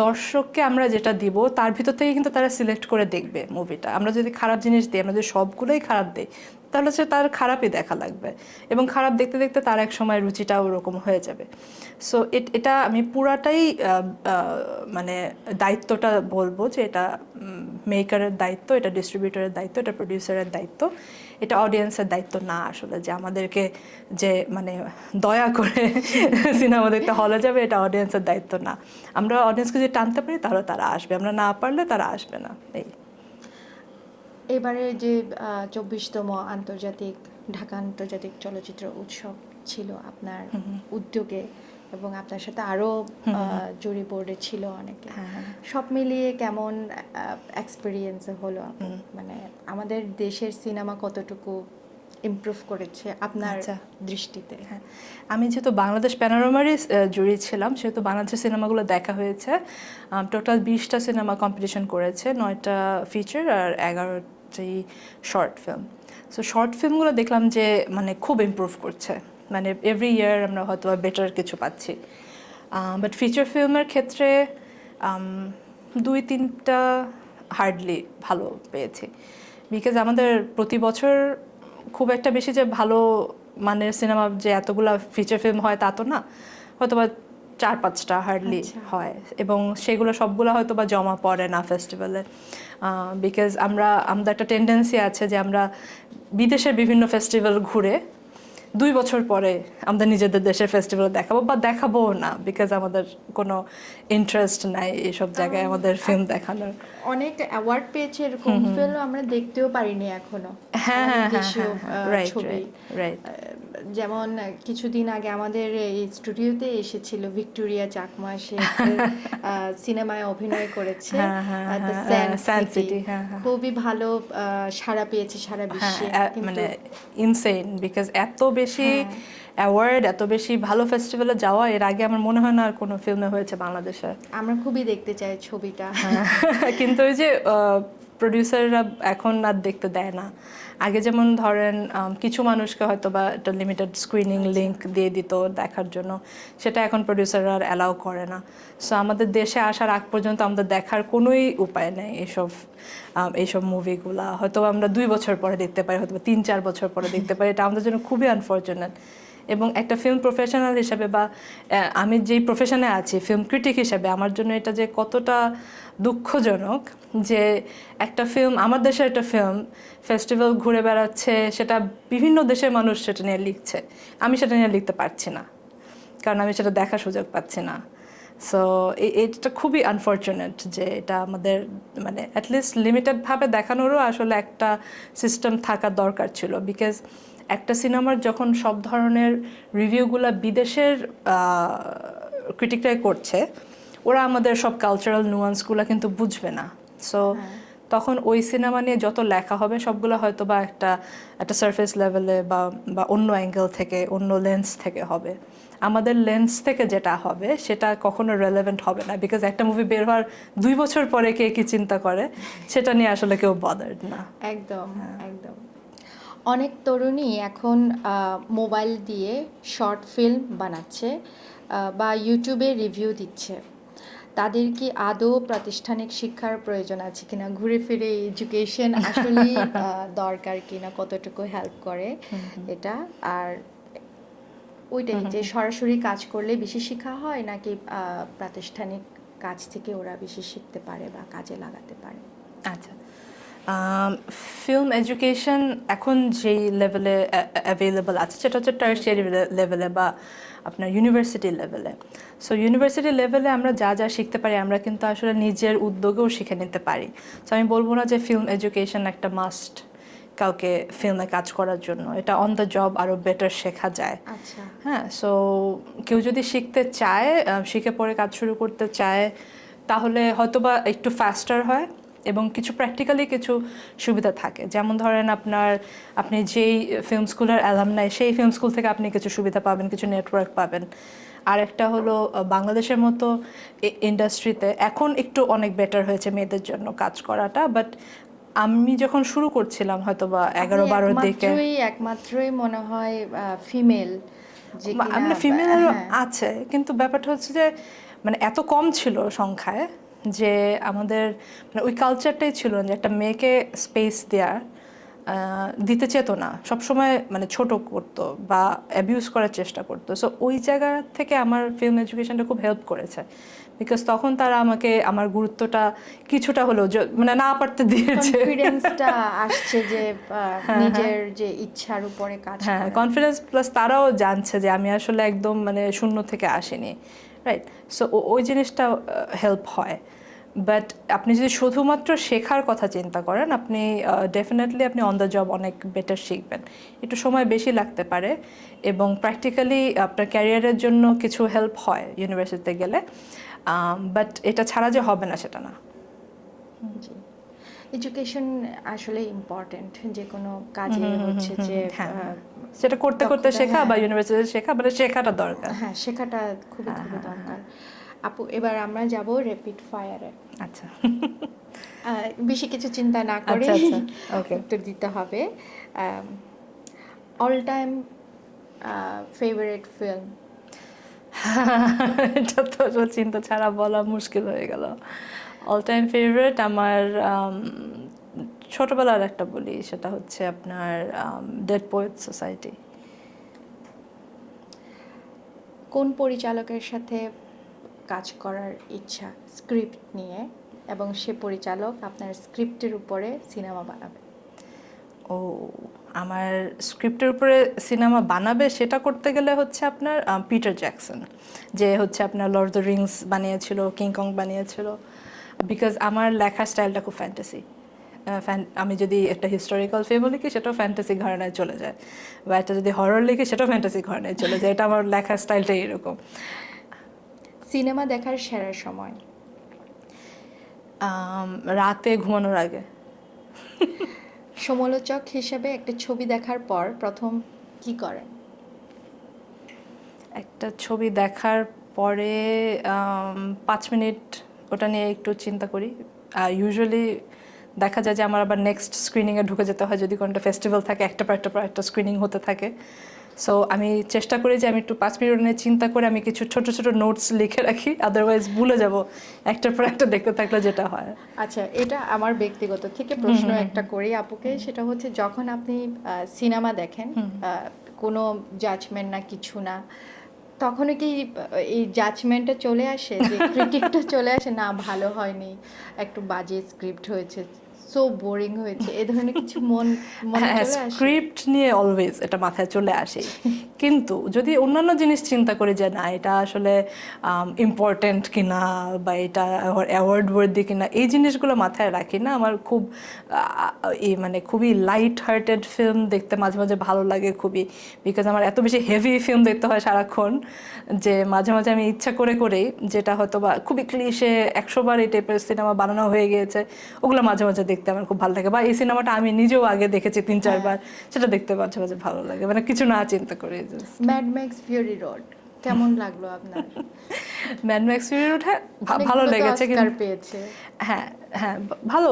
দর্শককে আমরা যেটা দিব তার ভিতর থেকে কিন্তু তারা সিলেক্ট করে দেখবে মুভিটা। আমরা যদি খারাপ জিনিস দিই, আমরা যদি সবগুলোই খারাপ দিই, তাহলে সে তার খারাপই দেখা লাগবে, এবং খারাপ দেখতে দেখতে তার এক সময় রুচিটা ওরকম হয়ে যাবে। সো এটা আমি পুরাটাই দায়িত্বটা বলবো যে এটা মেকারের দায়িত্ব, এটা ডিস্ট্রিবিউটরের দায়িত্ব, এটা প্রডিউসারের দায়িত্ব, এটা অডিয়েন্সের দায়িত্ব না আসলে, যে আমাদেরকে যে দয়া করে সিনেমা দেখতে হলে যাবে, এটা অডিয়েন্সের দায়িত্ব না। আমরা অডিয়েন্সকে যদি টানতে পারি তাহলে তারা আসবে, আমরা না পারলে তারা আসবে না। এই এবারে যে 24তম আন্তর্জাতিক ঢাকা আন্তর্জাতিক চলচ্চিত্র উৎসব ছিল আপনার উদ্যোগে, এবং আপনার সাথে আরও জুরি বোর্ডে ছিল অনেকে, সব মিলিয়ে কেমন এক্সপিরিয়েন্স হলো? মানে আমাদের দেশের সিনেমা কতটুকু ইমপ্রুভ করেছে আপনার দৃষ্টিতে? হ্যাঁ, আমি যেহেতু বাংলাদেশ প্যানোরামারই জুরি ছিলাম, সেহেতু বাংলাদেশের সিনেমাগুলো দেখা হয়েছে। টোটাল 20টা সিনেমা কম্পিটিশন করেছে, 9টা ফিচার আর 11টি শর্ট ফিল্ম। সো শর্ট ফিল্মগুলো দেখলাম যে মানে খুব ইমপ্রুভ করছে, মানে এভরি ইয়ার আমরা হয়তো বেটার কিছু পাচ্ছি। বাট ফিচার ফিল্মের ক্ষেত্রে 2-3টা হার্ডলি ভালো পেয়েছি, বিকজ আমাদের প্রতি বছর খুব একটা বেশি যে ভালো মানের সিনেমা যে এতগুলা ফিচার ফিল্ম হয় তা তো না, হয়তো বা 4-5টা হার্ডলি হয়, এবং সেগুলো সবগুলো হয়তো বা জমা পড়ে না ফেস্টিভ্যালে। বিকজ আমাদের একটা টেন্ডেন্সি আছে যে আমরা বিদেশের বিভিন্ন ফেস্টিভ্যাল ঘুরে 2 বছর পরে আমরা নিজেদের দেশের ফেস্টিভ্যাল দেখাবো বা দেখাবোও না, বিকজ আমাদের কোনো ইন্টারেস্ট নাই এইসব জায়গায় আমাদের ফিল্ম দেখানোর। অনেক অ্যাওয়ার্ড পেয়েছে এরকম ফিল্ম আমরা দেখতেও পারিনি এখনো। হ্যাঁ, ছবি রাইট। যেমন কিছুদিন আগে আমাদের এই স্টুডিওতে এসেছিল ভিক্টোরিয়া চাকমা, সে সিনেমায় অভিনয় করেছে দ্য স্যান্ড সিটি, খুবই ভালো সাড়া পেয়েছে সারা বিশ্বে। মানে ইনসেইন, বিকজ এত বেশি অ্যাওয়ার্ড, এত বেশি ভালো ফেস্টিভ্যালে যাওয়া এর আগে আমার মনে হয় না আর কোনো ফিল্মে হয়েছে বাংলাদেশে। আমরা খুবই দেখতে চাই ছবিটা। কিন্তু ওই যে প্রডিউসাররা এখন আর দেখতে দেয় না। আগে যেমন ধরেন কিছু মানুষকে হয়তো বা একটা লিমিটেড স্ক্রিনিং লিংক দিয়ে দিত দেখার জন্য, সেটা এখন প্রডিউসাররা আর অ্যালাউ করে না। সো আমাদের দেশে আসার আগ পর্যন্ত আমাদের দেখার কোনোই উপায় নেই এইসব মুভিগুলা। হয়তো আমরা 2 বছর পরে দেখতে পারি, হয়তো 3-4 বছর পরে দেখতে পারি। এটা আমাদের জন্য খুবই আনফর্চুনেট। এবং একটা ফিল্ম প্রফেশনাল হিসাবে বা আমি যেই প্রফেশনে আছি ফিল্ম ক্রিটিক হিসাবে, আমার জন্য এটা যে কতটা দুঃখজনক যে একটা ফিল্ম, আমার দেশের একটা ফিল্ম ফেস্টিভ্যাল ঘুরে বেড়াচ্ছে, সেটা বিভিন্ন দেশের মানুষ সেটা নিয়ে লিখছে, আমি সেটা নিয়ে লিখতে পারছি না, কারণ আমি সেটা দেখার সুযোগ পাচ্ছি না। সো এটা খুবই আনফর্চুনেট যে এটা আমাদের মানে অ্যাটলিস্ট লিমিটেডভাবে দেখানোরও আসলে একটা সিস্টেম থাকা দরকার ছিল। বিকজ একটা সিনেমার যখন সব ধরনের রিভিউগুলো বিদেশের ক্রিটিকরাই করছে, ওরা আমাদের সব কালচারাল নুয়ান্সগুলো কিন্তু বুঝবে না। সো তখন ওই সিনেমা নিয়ে যত লেখা হবে সবগুলো হয়তো বা একটা সারফেস লেভেলে বা অন্য অ্যাঙ্গেল থেকে, অন্য লেন্স থেকে হবে। আমাদের লেন্স থেকে যেটা হবে সেটা কখনো রেলেভেন্ট হবে না, বিকজ একটা মুভি বের হওয়ার 2 বছর পরে কে কি চিন্তা করে সেটা নিয়ে আসলে কেউ বদার্ড না। একদম একদম। অনেক তরুণী এখন মোবাইল দিয়ে শর্ট ফিল্ম বানাচ্ছে বা ইউটিউবে রিভিউ দিচ্ছে। তাদের কি আদৌ প্রাতিষ্ঠানিক শিক্ষার প্রয়োজন আছে কিনা, ঘুরে ফিরে এডুকেশন আসলে দরকার কিনা, কতটুকু হেল্প করে এটা? আর ওইটাই যে সরাসরি কাজ করলে বেশি শেখা হয় নাকি প্রাতিষ্ঠানিক কাজ থেকে ওরা বেশি শিখতে পারে বা কাজে লাগাতে পারে? আচ্ছা, ফিল্ম এডুকেশন এখন যেই লেভেলে অ্যাভেলেবল আছে সেটা হচ্ছে টার্সিয়ারি লেভেলে বা আপনার ইউনিভার্সিটি লেভেলে। সো ইউনিভার্সিটি লেভেলে আমরা যা যা শিখতে পারি আমরা কিন্তু আসলে নিজের উদ্যোগেও শিখে নিতে পারি। সো আমি বলবো না যে ফিল্ম এডুকেশন একটা মাস্ট কাউকে ফিল্মে কাজ করার জন্য, এটা অন দ্য জব আরও বেটার শেখা যায়। আচ্ছা, হ্যাঁ, সো কেউ যদি শিখতে চায়, শিখে পরে কাজ শুরু করতে চায়, তাহলে হয়তোবা একটু ফাস্টার হয় এবং কিছু প্র্যাকটিক্যালি কিছু সুবিধা থাকে। যেমন ধরেন আপনি যেই ফিল্ম স্কুলের অ্যালামনাই, সেই ফিল্ম স্কুল থেকে আপনি কিছু সুবিধা পাবেন, কিছু নেটওয়ার্ক পাবেন। আর একটা হলো বাংলাদেশের মতো ইন্ডাস্ট্রিতে এখন একটু অনেক বেটার হয়েছে মেয়েদের জন্য কাজ করাটা, বাট আমি যখন শুরু করছিলাম হয়তো বা 11-12 দিকে একমাত্রই মনে হয় ফিমেল, যে মানে ফিমেল আছে, কিন্তু ব্যাপারটা হচ্ছে যে মানে এত কম ছিল সংখ্যায় যে আমাদের মানে ওই কালচারটাই ছিল যে একটা মেয়েকে স্পেস দিতে চেত না, সবসময় মানে ছোট করতো বা অ্যাবিউজ করার চেষ্টা করতো। সো ওই জায়গা থেকে আমার ফিল্ম এডুকেশনটা খুব হেল্প করেছে, বিকজ তখন তারা আমাকে আমার গুরুত্বটা কিছুটা হলেও মানে না পারতে দিয়েছে। কনফিডেন্সটা আসছে যে নিজের যে ইচ্ছার উপরে কাজ করা। হ্যাঁ, কনফিডেন্স প্লাস তারাও জানছে যে আমি আসলে একদম মানে শূন্য থেকে আসিনি, রাইট? সো ওই জিনিসটা হেল্প হয়। বাট আপনি যদি শুধুমাত্র শেখার কথা চিন্তা করেন, আপনি ডেফিনেটলি আপনি অন দ্য জব অনেক বেটার শিখবেন। একটু সময় বেশি লাগতে পারে এবং প্র্যাকটিক্যালি আপনার ক্যারিয়ারের জন্য কিছু হেল্প হয় ইউনিভার্সিটিতে গেলে, বাট এটা ছাড়া যে হবে না সেটা না। জি, এডুকেশন আসলে ইম্পর্টেন্ট যে কোনো কাজে হচ্ছে যে হ্যাঁ, সেটা করতে করতে দক্ষতা, শেখা হ্যাঁ। বা ইউনিভার্সিটিতে শেখা, মানে শেখাটা দরকার। হ্যাঁ, শেখাটা খুবই খুবই দরকার। আপু, এবার আমরা যাব র্যাপিড ফায়ারে। আচ্ছা বেশি কিছু চিন্তা না করে আচ্ছা আচ্ছা, ওকে। উত্তর দিতে হবে। All time favourite film? এটা তো আসলে চিন্তা ছাড়া বলা মুশকিল হয়ে গেল। অল টাইম ফেভারিট আমার ছোটবেলার একটা বলি, সেটা হচ্ছে আপনার ডেড পোয়েট সোসাইটি। কোন পরিচালকের সাথে কাজ করার ইচ্ছা স্ক্রিপ্ট নিয়ে, এবং সে পরিচালক আপনার স্ক্রিপ্টের উপরে সিনেমা বানাবে? ও, আমার স্ক্রিপ্টের উপরে সিনেমা বানাবে সেটা করতে গেলে হচ্ছে আপনার পিটার জ্যাকসন, যে হচ্ছে আপনার লর্ড অফ দ্য রিংস বানিয়েছিল, কিং কং বানিয়েছিল। বিকজ আমার লেখার স্টাইলটা খুব ফ্যান্টাসি। আমি যদি একটা হিস্টোরিক্যাল ফিল্ম লিখি সেটাও ফ্যান্টাসি ঘরানায় চলে যায়, বা একটা যদি হরর লিখি সেটাও ফ্যান্টাসি ঘরানায় চলে যায়। এটা আমার লেখার স্টাইলটাই এরকম। সিনেমা দেখার সেরা সময়? রাতে ঘুমানোর আগে। সমালোচক হিসেবে একটা ছবি দেখার পর প্রথম কি করেন? একটা ছবি দেখার পরে 5 মিনিট ওটা নিয়ে একটু চিন্তা করি। ইউজুয়ালি দেখা যায় যে আমার আবার নেক্সট স্ক্রিনিংয়ে ঢুকে যেতে হয় যদি কোনোটা ফেস্টিভ্যাল থাকে, একটা পর একটা স্ক্রিনিং হতে থাকে। সো আমি চেষ্টা করি যে আমি একটু 5 মিনিট নিয়ে চিন্তা করে আমি কিছু ছোট ছোট নোটস লিখে রাখি, আদারওয়াইজ ভুলে যাব একটার পর একটা দেখতে থাকলে যেটা হয়। আচ্ছা, এটা আমার ব্যক্তিগত থেকে প্রশ্ন একটা করি আপুকে, সেটা হচ্ছে যখন আপনি সিনেমা দেখেন, কোনো জাজমেন্ট না, কিছু না, তখনই কি এই জাজমেন্টটা চলে আসে, যে ক্রিটিকটা চলে আসে, না ভালো হয়নি, একটু বাজে স্ক্রিপ্ট হয়েছে, সো বোরিং হয়েছে, এ ধরনের কিছু মনে চলে আসে? স্ক্রিপ্ট নিয়ে অলওয়েজ এটা মাথায় চলে আসে, কিন্তু যদি অন্যান্য জিনিস চিন্তা করি যে না এটা আসলে ইম্পর্টেন্ট কিনা বা এটা অ্যাওয়ার্ড ওয়ার্দি কিনা, এই জিনিসগুলো মাথায় রাখি না। আমার খুব এই মানে খুবই লাইট হার্টেড ফিল্ম দেখতে মাঝে মাঝে ভালো লাগে খুবই, বিকজ আমার এত বেশি হেভি ফিল্ম দেখতে হয় সারাক্ষণ যে মাঝে মাঝে আমি ইচ্ছা করে করেই, যেটা হয়তো বা খুবই ক্লিশে 100 বার এই টাইপের সিনেমা বানানো হয়ে গিয়েছে, ওগুলো মাঝে মাঝে দেখতে আমার খুব ভালো লাগে। বা এই সিনেমাটা আমি নিজেও আগে দেখেছি 3-4 বার, সেটা দেখতে মাঝে মাঝে ভালো লাগে, মানে কিছু না চিন্তা করে। ম্যাড ম্যাক্স ফিউরি রোড কেমন লাগলো আপনার? ম্যাড ম্যাক্স ফিউরি রোড, হ্যাঁ ভালো অনেকগুলো তো লেগেছে অস্কার পেয়েছে। হ্যাঁ হ্যাঁ, ভালো।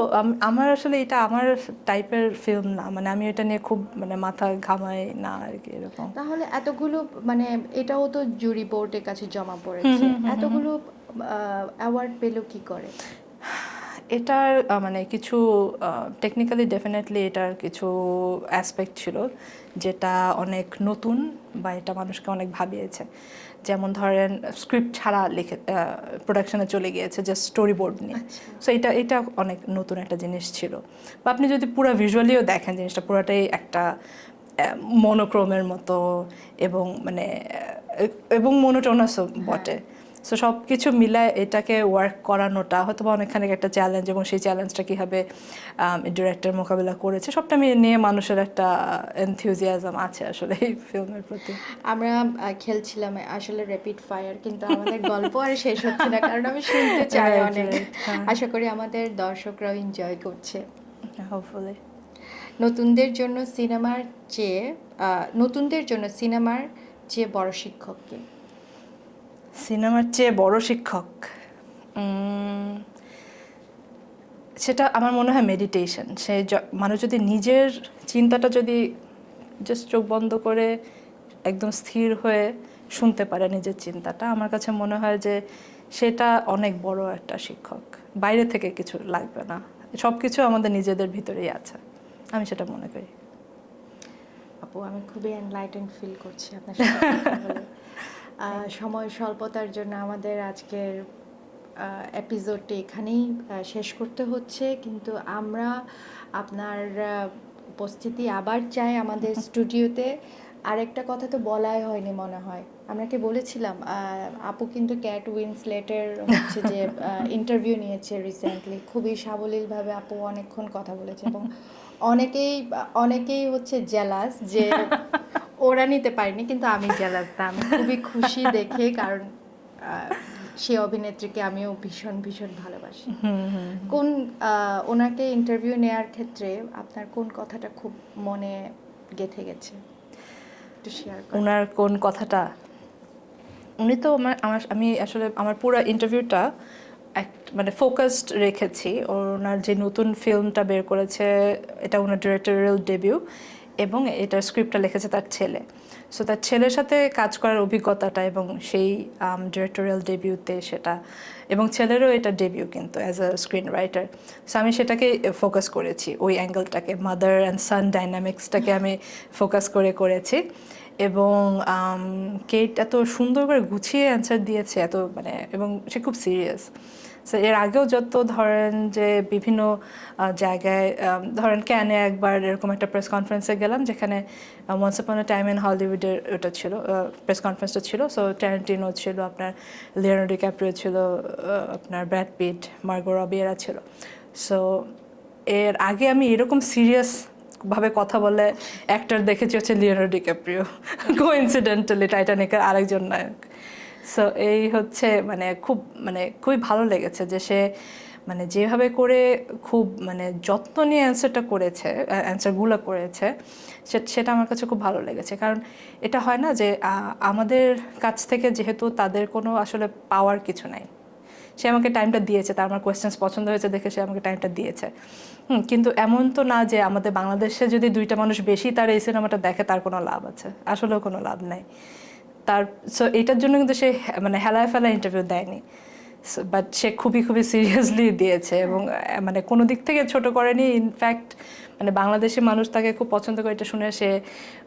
আমার আসলে এটা আমার টাইপের ফিল্ম না, মানে আমি এটা নিয়ে খুব মানে মাথা ঘামাই না আর কি, এরকম। তাহলে এতগুলো, মানে এটাও তো জুরি বোর্ডের কাছে জমা পড়েছে, এতগুলো অ্যাওয়ার্ড পেলো কি করে? এটার মানে কিছু টেকনিক্যালি ডেফিনেটলি এটার কিছু অ্যাসপেক্ট ছিল যেটা অনেক নতুন, বা এটা মানুষকে অনেক ভাবিয়েছে। যেমন ধরেন স্ক্রিপ্ট ছাড়া লিখে প্রোডাকশনে চলে গিয়েছে, যে স্টোরি বোর্ড নিয়ে। সো এটা অনেক নতুন একটা জিনিস ছিল। বা আপনি যদি পুরো ভিজুয়ালিও দেখেন, জিনিসটা পুরোটাই একটা মনোক্রোমের মতো, এবং মানে এবং মনোটোনাসও বটে। সো সব কিছু মিলায় এটাকে ওয়ার্ক করানোটা হয়তো বা অনেকখানি একটা চ্যালেঞ্জ, এবং সেই চ্যালেঞ্জটা কীভাবে ডিরেক্টর মোকাবিলা করেছে সবটা নিয়ে মানুষের একটা এনথিউজিয়াজম আছে আসলে এই ফিল্মের প্রতি। আমরা খেলছিলাম আসলে র্যাপিড ফায়ার, কিন্তু আমাদের গল্প আর শেষ হচ্ছে না, কারণ আমি শুনতে চাই অনেক। আশা করি আমাদের দর্শকরাও এনজয় করছে। হোপফুলি। নতুনদের জন্য সিনেমার চেয়ে বড় শিক্ষক কে? সিনেমার চেয়ে বড় শিক্ষক, সেটা আমার মনে হয় মেডিটেশন। সে মানুষ যদি নিজের চিন্তাটা যদি জাস্ট চোখ বন্ধ করে একদম স্থির হয়ে শুনতে পারে নিজের চিন্তাটা, আমার কাছে মনে হয় যে সেটা অনেক বড় একটা শিক্ষক। বাইরে থেকে কিছু লাগবে না, সব কিছু আমাদের নিজেদের ভিতরেই আছে, আমি সেটা মনে করি। আপু, আমি খুবই এনলাইটেন্ড ফিল করছি আপনার সাথে কথা বলে। সময় স্বল্পতার জন্য আমাদের আজকের এপিসোডটি এখানেই শেষ করতে হচ্ছে, কিন্তু আমরা আপনার উপস্থিতি আবার চাই আমাদের স্টুডিওতে। আরেকটা কথা তো বলাই হয়নি মনে হয়, আমরা কি বলেছিলাম আপু কিন্তু ক্যাট উইন্সলেটের হচ্ছে যে ইন্টারভিউ নিয়েছে রিসেন্টলি, খুবই সাবলীলভাবে আপু অনেকক্ষণ কথা বলেছে এবং অনেকেই হচ্ছে জেলাস যে ওরা নিতে পারেনি, কিন্তু আমি জেলাস না, আমি খুবই খুশি দেখে, কারণ সেই অভিনেত্রীকে আমিও ভীষণ ভীষণ ভালোবাসি। কোন ওনাকে ইন্টারভিউ নেওয়ার ক্ষেত্রে আপনার কোন কথাটা খুব মনে গেঁথে গেছে, একটু শেয়ার করুন। ওনার কোন কথাটা, উনি তো আমি আসলে আমার পুরো ইন্টারভিউটা মানে ফোকাসড রেখেছি। ওনার যে নতুন ফিল্মটা বের করেছে, এটা ওনার ডিরেক্টরিয়াল ডেবিউ, এবং এটার স্ক্রিপ্টটা লিখেছে তার ছেলে। সো তার ছেলের সাথে কাজ করার অভিজ্ঞতাটা এবং সেই ডিরেক্টরিয়াল ডেবিউতে সেটা, এবং ছেলেরও এটা ডেবিউ কিন্তু as a screen writer. So আমি সেটাকে ফোকাস করেছি, ওই অ্যাঙ্গেলটাকে, মাদার অ্যান্ড সান ডাইনামিক্সটাকে আমি ফোকাস করেছি। এবং কেট এত সুন্দর করে গুছিয়ে অ্যান্সার দিয়েছে, এত মানে, এবং সে খুব সিরিয়াস। সো এর আগেও যত ধরেন যে বিভিন্ন জায়গায়, ধরেন ক্যানে একবার এরকম একটা প্রেস কনফারেন্সে গেলাম, যেখানে once upon a time in হলিউডের ওটা ছিল, প্রেস কনফারেন্সটা ছিল। সো ট্যারেন্টিনো ছিল, আপনার লিওনার্দো ডিক্যাপ্রিও ছিল, আপনার ব্র্যাড পিট, মার্গো রবি, এরা ছিল। সো এর আগে আমি এরকম সিরিয়াস ভাবে কথা বলে অ্যাক্টর দেখেছি হচ্ছে লিওনার্দো ডিক্যাপ্রিও, কোইন্সিডেন্টালি টাইটানিকের আরেকজন নায়ক। সো এই হচ্ছে খুবই ভালো লেগেছে যে সে মানে যেভাবে করে খুব মানে যত্ন নিয়ে অ্যান্সারগুলো করেছে, সেটা আমার কাছে খুব ভালো লেগেছে। কারণ এটা হয় না যে আমাদের কাছ থেকে যেহেতু তাদের কোনো আসলে পাওয়ার কিছু নাই, সে আমাকে টাইমটা দিয়েছে, তার আমার কোয়েশ্চেন্স পছন্দ হয়েছে দেখে সে আমাকে টাইমটা দিয়েছে। কিন্তু এমন তো না যে আমাদের বাংলাদেশে যদি 2টা মানুষ বেশি তার এই সিনেমাটা দেখে তার কোনো লাভ আছে, আসলেও কোনো লাভ নাই তার। সো এটার জন্য কিন্তু সে মানে হেলায় ফেলায় ইন্টারভিউ দেয়নি, বাট সে খুবই সিরিয়াসলি দিয়েছে, এবং মানে কোনো দিক থেকে ছোট করেনি। ইনফ্যাক্ট মানে বাংলাদেশি মানুষ তাকে খুব পছন্দ করে, এটা শুনে সে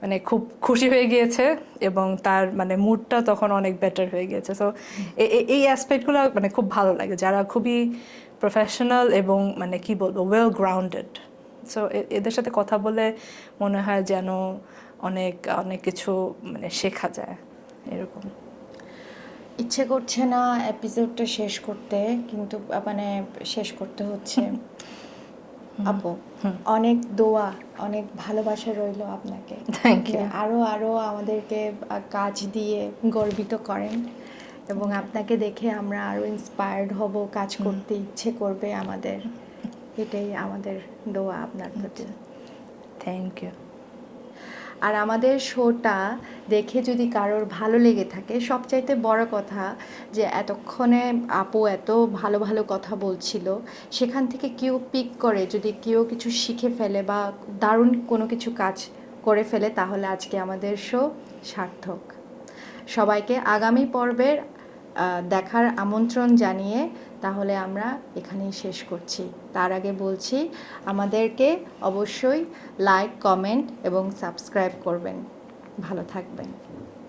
মানে খুব খুশি হয়ে গিয়েছে, এবং তার মানে মুডটা তখন অনেক বেটার হয়ে গিয়েছে। সো এই অ্যাসপেক্টগুলো মানে খুব ভালো লাগে, যারা খুবই প্রফেশনাল এবং মানে কি বলবো, ওয়েল গ্রাউন্ডেড। সো এদের সাথে কথা বলে মনে হয় যেন অনেক অনেক কিছু মানে শেখা যায় এরকম। ইচ্ছে করছে না এপিসোডটা শেষ করতে, কিন্তু মানে শেষ করতে হচ্ছে। আপু, অনেক দোয়া, অনেক ভালোবাসা রইল আপনাকে। Thank you. আরো আরো আমাদেরকে কাজ দিয়ে গর্বিত করেন, এবং আপনাকে দেখে আমরা আরো ইন্সপায়ার্ড হব, কাজ করতে ইচ্ছে করবে আমাদের। এটাই আমাদের দোয়া আপনার প্রতি। Thank you. আর আমাদের শোটা দেখে যদি কারোর ভালো লেগে থাকে, সবচাইতে বড় কথা যে এতক্ষণে আপু এত ভালো ভালো কথা বলছিল, সেখান থেকে কেউ পিক করে যদি কেউ কিছু শিখে ফেলে বা দারুণ কোনো কিছু কাজ করে ফেলে, তাহলে আজকে আমাদের শো সার্থক। সবাইকে আগামী পর্বের দেখার আমন্ত্রণ জানিয়ে তাহলে আমরা এখানেই শেষ করছি। তার আগে বলছি, আমাদেরকে অবশ্যই লাইক, কমেন্ট এবং সাবস্ক্রাইব করবেন। ভালো থাকবেন।